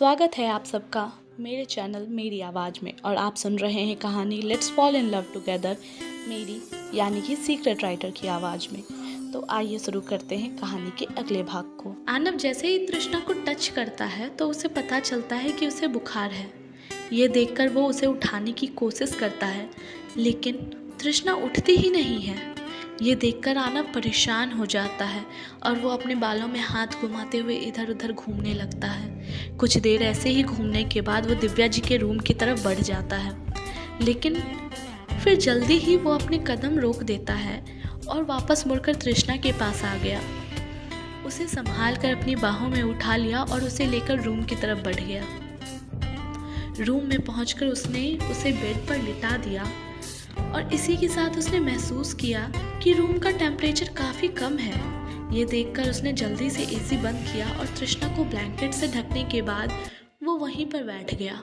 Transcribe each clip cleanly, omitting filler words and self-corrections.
स्वागत है आप सबका मेरे चैनल मेरी आवाज़ में। और आप सुन रहे हैं कहानी let's fall in love together मेरी यानी कि सीक्रेट राइटर की आवाज़ में। तो आइए शुरू करते हैं कहानी के अगले भाग को। आनव जैसे ही तृष्णा को टच करता है तो उसे पता चलता है कि उसे बुखार है। ये देखकर वो उसे उठाने की कोशिश करता है, लेकिन तृष्णा उठती ही नहीं है। ये देखकर आनव परेशान हो जाता है और वो अपने बालों में हाथ घुमाते हुए इधर उधर घूमने लगता है। कुछ देर ऐसे ही घूमने के बाद वो दिव्या जी के रूम की तरफ बढ़ जाता है, लेकिन फिर जल्दी ही वो अपने कदम रोक देता है और वापस मुड़कर तृष्णा के पास आ गया। उसे संभाल कर अपनी बाहों में उठा लिया और उसे लेकर रूम की तरफ बढ़ गया। रूम में पहुंचकर उसने उसे बेड पर लिटा दिया और इसी के साथ उसने महसूस किया कि रूम का टेम्परेचर काफ़ी कम है। ये देखकर उसने जल्दी से एसी बंद किया और तृष्णा को ब्लैंकेट से ढकने के बाद वो वहीं पर बैठ गया।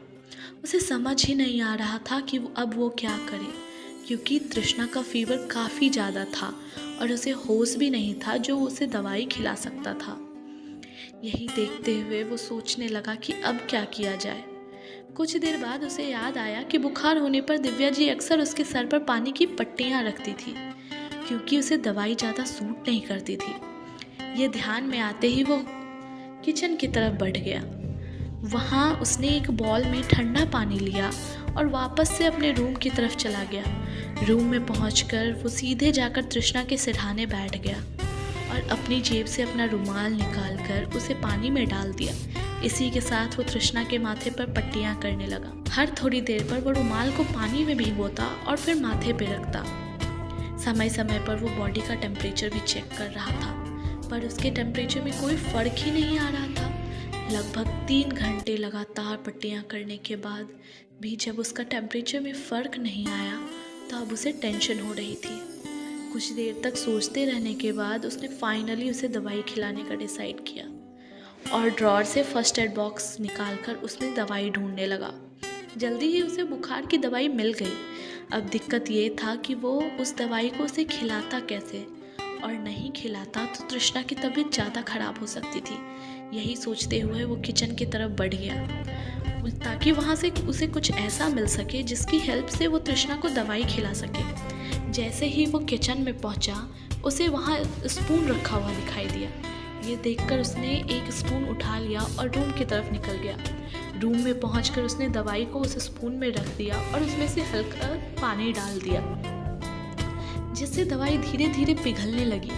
उसे समझ ही नहीं आ रहा था कि अब वो क्या करे, क्योंकि तृष्णा का फीवर काफ़ी ज़्यादा था और उसे होश भी नहीं था जो उसे दवाई खिला सकता था। यही देखते हुए वो सोचने लगा कि अब क्या किया जाए। कुछ देर बाद उसे याद आया कि बुखार होने पर दिव्या जी अक्सर उसके सर पर पानी की पट्टियाँ रखती थी, क्योंकि उसे दवाई ज़्यादा सूट नहीं करती थी। ये ध्यान में आते ही वो किचन की तरफ बढ़ गया। वहाँ उसने एक बॉल में ठंडा पानी लिया और वापस से अपने रूम की तरफ चला गया। रूम में पहुंचकर वो सीधे जाकर तृष्णा के सिरहाने बैठ गया और अपनी जेब से अपना रुमाल निकालकर उसे पानी में डाल दिया। इसी के साथ वो तृष्णा के माथे पर पट्टियाँ करने लगा। हर थोड़ी देर पर वो रुमाल को पानी में भिगोता और फिर माथे पे रखता। समय समय पर वो बॉडी का टेम्परेचर भी चेक कर रहा था, पर उसके टेम्परेचर में कोई फ़र्क ही नहीं आ रहा था। लगभग 3 घंटे लगातार पट्टियाँ करने के बाद भी जब उसका टेम्परेचर में फ़र्क नहीं आया तो अब उसे टेंशन हो रही थी। कुछ देर तक सोचते रहने के बाद उसने फाइनली उसे दवाई खिलाने का डिसाइड किया और ड्रॉअर से फर्स्ट एड बॉक्स निकालकर उसने दवाई ढूंढने लगा। जल्दी ही उसे बुखार की दवाई मिल गई। अब दिक्कत ये था कि वो उस दवाई को उसे खिलाता कैसे, और नहीं खिलाता तो तृष्णा की तबीयत ज़्यादा ख़राब हो सकती थी। यही सोचते हुए वो किचन की तरफ बढ़ गया, ताकि वहाँ से उसे कुछ ऐसा मिल सके जिसकी हेल्प से वो तृष्णा को दवाई खिला सके। जैसे ही वो किचन में पहुँचा उसे वहाँ स्पून रखा हुआ दिखाई दिया। ये देखकर उसने एक स्पून उठा लिया और रूम की तरफ निकल गया। रूम में पहुंचकर उसने दवाई को उस स्पून में रख दिया और उसमें से हल्का पानी डाल दिया, जिससे दवाई धीरे धीरे पिघलने लगी।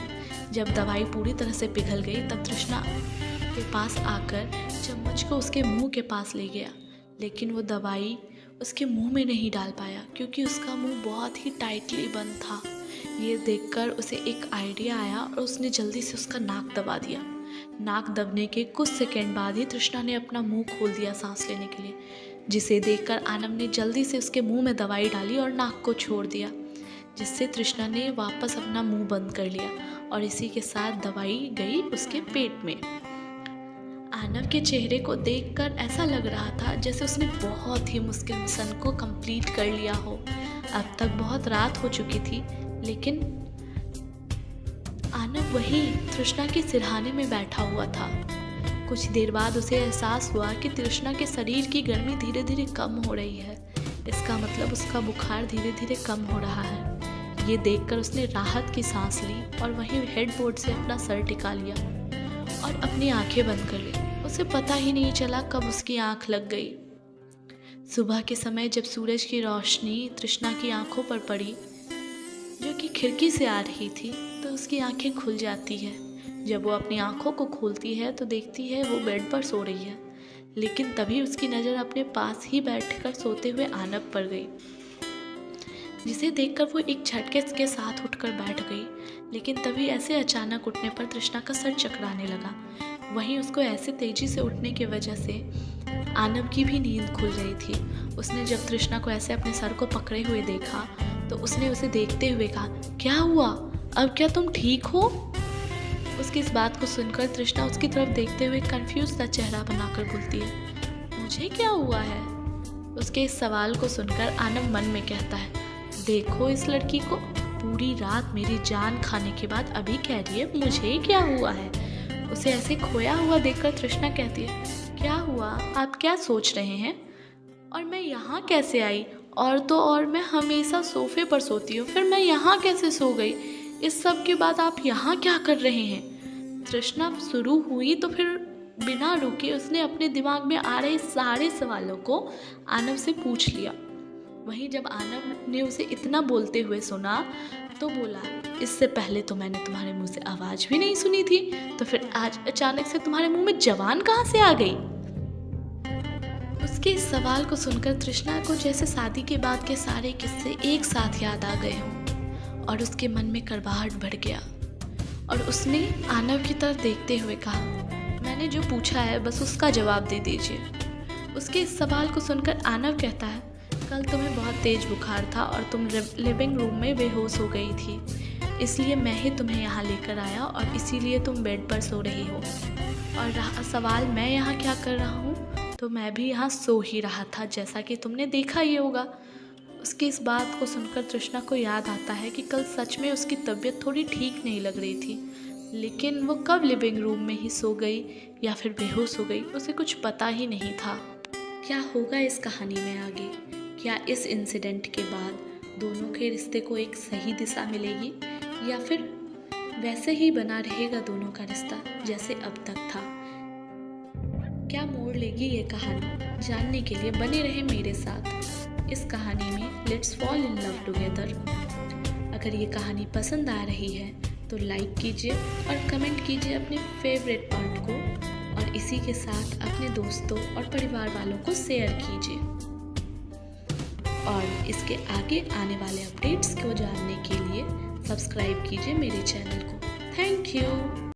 जब दवाई पूरी तरह से पिघल गई तब तृष्णा के पास आकर चम्मच को उसके मुंह के पास ले गया, लेकिन वो दवाई उसके मुंह में नहीं डाल पाया क्योंकि उसका मुंह बहुत ही टाइटली बंद था। ये देखकर उसे एक आइडिया आया और उसने जल्दी से उसका नाक दबा दिया। नाक दबने के कुछ सेकंड बाद ही तृष्णा ने अपना मुंह खोल दिया सांस लेने के लिए, जिसे देखकर आनव ने जल्दी से उसके मुंह में दवाई डाली और नाक को छोड़ दिया, जिससे तृष्णा ने वापस अपना मुंह बंद कर लिया और इसी के साथ दवाई गई उसके पेट में। आनव के चेहरे को देखकर ऐसा लग रहा था जैसे उसने बहुत ही मुश्किल मिशन को कंप्लीट कर लिया हो। अब तक बहुत रात हो चुकी थी, लेकिन आनव वही तृष्णा के सिरहाने में बैठा हुआ था। कुछ देर बाद उसे एहसास हुआ कि तृष्णा के शरीर की गर्मी धीरे धीरे कम हो रही है। इसका मतलब उसका बुखार धीरे धीरे कम हो रहा है। ये देखकर उसने राहत की सांस ली और वहीं हेडबोर्ड से अपना सर टिका लिया और अपनी आंखें बंद कर ली। उसे पता ही नहीं चला कब उसकी आंख लग गई। सुबह के समय जब सूरज की रोशनी तृष्णा की आंखों पर पड़ी, जो कि खिड़की से आ रही थी, तो उसकी आंखें खुल जाती है। जब वो अपनी आंखों को खोलती है तो देखती है वो बेड पर सो रही है, लेकिन तभी उसकी नज़र अपने पास ही बैठकर सोते हुए आनव पर गई, जिसे देखकर वो एक झटके के साथ उठकर बैठ गई। लेकिन तभी ऐसे अचानक उठने पर तृष्णा का सर चकराने लगा। वहीं उसको ऐसे तेज़ी से उठने की वजह से आनव की भी नींद खुल रही थी। उसने जब तृष्णा को ऐसे अपने सर को पकड़े हुए देखा तो उसने उसे देखते हुए कहा, क्या हुआ, अब क्या तुम ठीक हो? उसकी इस बात को सुनकर तृष्णा उसकी तरफ देखते हुए कंफ्यूज सा चेहरा बनाकर बोलती है, मुझे क्या हुआ है? उसके इस सवाल को सुनकर आनव मन में कहता है, देखो इस लड़की को, पूरी रात मेरी जान खाने के बाद अभी कह रही है मुझे क्या हुआ है। उसे ऐसे खोया हुआ देखकर तृष्णा कहती है, क्या हुआ? आप क्या सोच रहे हैं? और मैं यहाँ कैसे आई? और तो और मैं हमेशा सोफे पर सोती हूँ, फिर मैं यहाँ कैसे सो गई? इस सब के बाद आप यहाँ क्या कर रहे हैं? तृष्णा शुरू हुई तो फिर बिना रुके उसने अपने दिमाग में आ रहे सारे सवालों को आनव से पूछ लिया। वहीं जब आनव ने उसे इतना बोलते हुए सुना तो बोला, इससे पहले तो मैंने तुम्हारे मुंह से आवाज़ भी नहीं सुनी थी, तो फिर आज अचानक से तुम्हारे मुंह में जबान कहाँ से आ गई? उसके इस सवाल को सुनकर तृष्णा को जैसे शादी के बाद के सारे किस्से एक साथ याद आ गए हों और उसके मन में कड़वाहट बढ़ गया और उसने आनव की तरफ देखते हुए कहा, मैंने जो पूछा है बस उसका जवाब दे दीजिए। उसके इस सवाल को सुनकर आनव कहता है, कल तुम्हें बहुत तेज बुखार था और तुम लिविंग रूम में बेहोश हो गई थी, इसलिए मैं ही तुम्हें यहाँ लेकर आया और इसीलिए तुम बेड पर सो रही हो। और रहा सवाल मैं यहाँ क्या कर रहा हूँ, तो मैं भी यहाँ सो ही रहा था, जैसा कि तुमने देखा ही होगा। उसकी इस बात को सुनकर तृष्णा को याद आता है कि कल सच में उसकी तबीयत थोड़ी ठीक नहीं लग रही थी, लेकिन वो कब लिविंग रूम में ही सो गई या फिर बेहोश हो गई उसे कुछ पता ही नहीं था। क्या होगा इस कहानी में आगे? क्या इस इंसिडेंट के बाद दोनों के रिश्ते को एक सही दिशा मिलेगी या फिर वैसे ही बना रहेगा दोनों का रिश्ता जैसे अब तक था? क्या मोड़ लेगी ये कहानी? जानने के लिए बने रहे मेरे साथ इस कहानी में let's fall in love together. अगर ये कहानी पसंद आ रही है तो लाइक कीजिए और कमेंट कीजिए अपने फेवरेट पार्ट को, और इसी के साथ अपने दोस्तों और परिवार वालों को शेयर कीजिए। और इसके आगे आने वाले अपडेट्स को जानने के लिए सब्सक्राइब कीजिए मेरे चैनल को। Thank you.